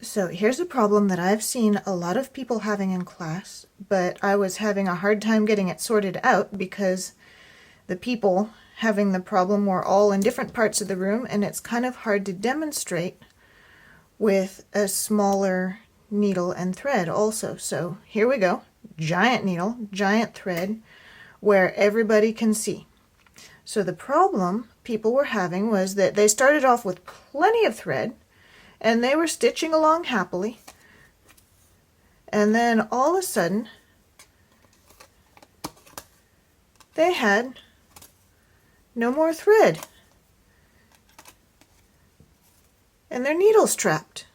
So here's a problem that I've seen a lot of people having in class, but I was having a hard time getting it sorted out because the people having the problem were all in different parts of the room, and it's kind of hard to demonstrate with a smaller needle and thread also. So here we go. Giant needle, giant thread, where everybody can see. So the problem people were having was that they started off with plenty of thread, and they were stitching along happily, and then all of a sudden they had no more thread and their needle's trapped.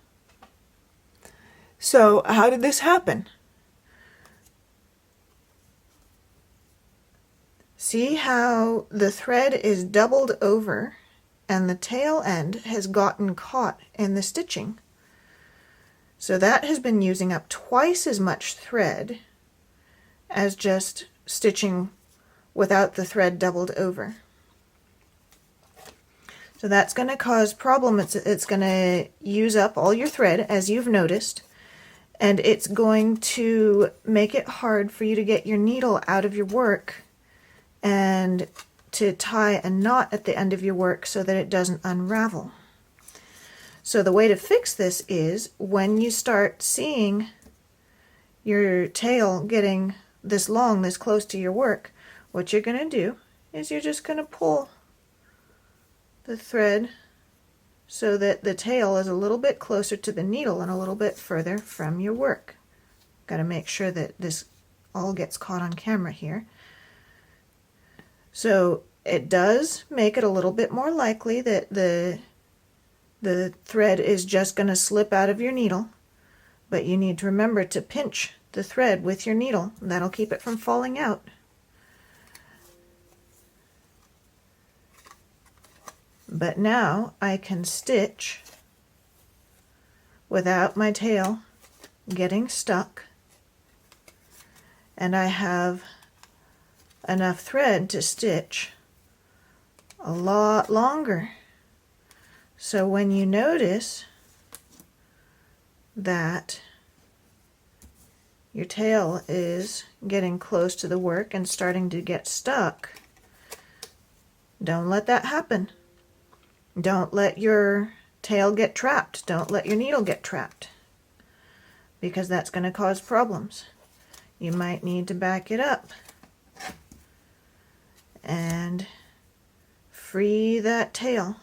So how did this happen? See how the thread is doubled over and the tail end has gotten caught in the stitching. So that has been using up twice as much thread as just stitching without the thread doubled over. So that's going to cause problem. It's going to use up all your thread, as you've noticed, and it's going to make it hard for you to get your needle out of your work and to tie a knot at the end of your work so that it doesn't unravel. So the way to fix this is when you start seeing your tail getting this long, this close to your work, what you're going to do is you're just going to pull the thread so that the tail is a little bit closer to the needle and a little bit further from your work. Got to make sure that this all gets caught on camera here. So it does make it a little bit more likely that the thread is just going to slip out of your needle, but you need to remember to pinch the thread with your needle. That'll keep it from falling out. But now I can stitch without my tail getting stuck, and I have enough thread to stitch a lot longer. So when you notice that your tail is getting close to the work and starting to get stuck, don't let that happen. Don't let your tail get trapped. Don't let your needle get trapped, because that's going to cause problems. You might need to back it up and free that tail.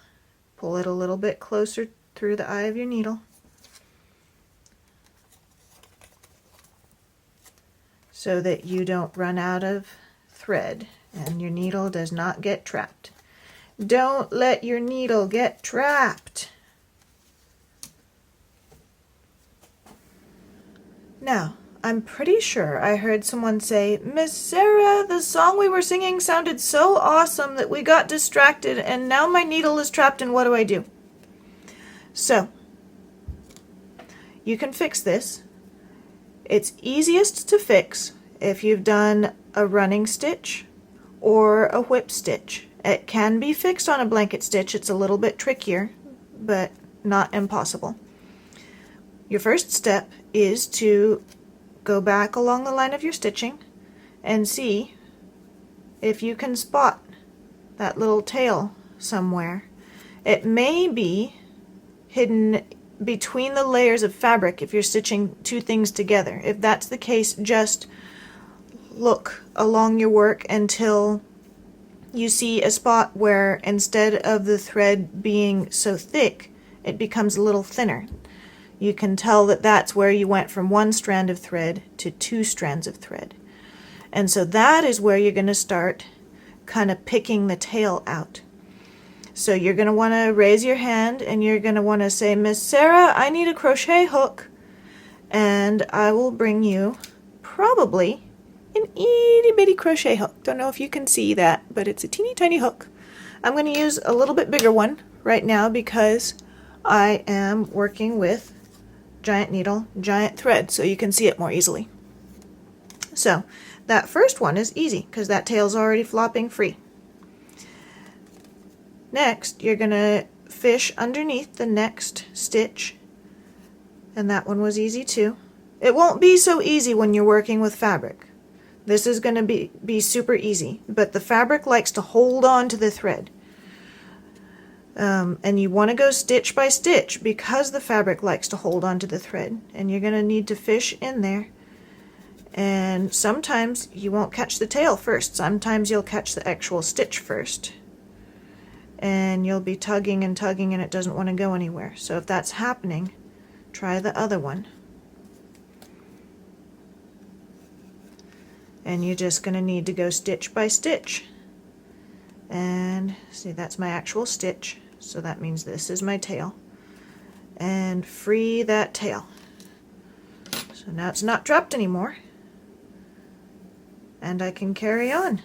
Pull it a little bit closer through the eye of your needle so that you don't run out of thread and your needle does not get trapped. Don't let your needle get trapped. Now, I'm pretty sure I heard someone say, "Miss Sarah, the song we were singing sounded so awesome that we got distracted and now my needle is trapped and what do I do?" So, you can fix this. It's easiest to fix if you've done a running stitch or a whip stitch. It can be fixed on a blanket stitch. It's a little bit trickier, but not impossible. Your first step is to go back along the line of your stitching and see if you can spot that little tail somewhere. It may be hidden between the layers of fabric if you're stitching two things together. If that's the case, just look along your work until you see a spot where instead of the thread being so thick, it becomes a little thinner. You can tell that that's where you went from one strand of thread to two strands of thread. And so that is where you're going to start kind of picking the tail out. So you're going to want to raise your hand and you're going to want to say, "Miss Sarah, I need a crochet hook." And I will bring you probably an itty bitty crochet hook. Don't know if you can see that, but it's a teeny tiny hook. I'm going to use a little bit bigger one right now because I am working with giant needle, giant thread, so you can see it more easily. So that first one is easy because that tail's already flopping free. Next, you're going to fish underneath the next stitch And that one was easy too. It won't be so easy when you're working with fabric. This is going to be super easy, but the fabric likes to hold on to the thread. And you want to go stitch by stitch because the fabric likes to hold on to the thread. And you're going to need to fish in there. And sometimes you won't catch the tail first. Sometimes you'll catch the actual stitch first. And you'll be tugging and tugging and it doesn't want to go anywhere. So if that's happening, try the other one. And you're just going to need to go stitch by stitch. And see, that's my actual stitch. So that means this is my tail. And free that tail. So now it's not dropped anymore. And I can carry on.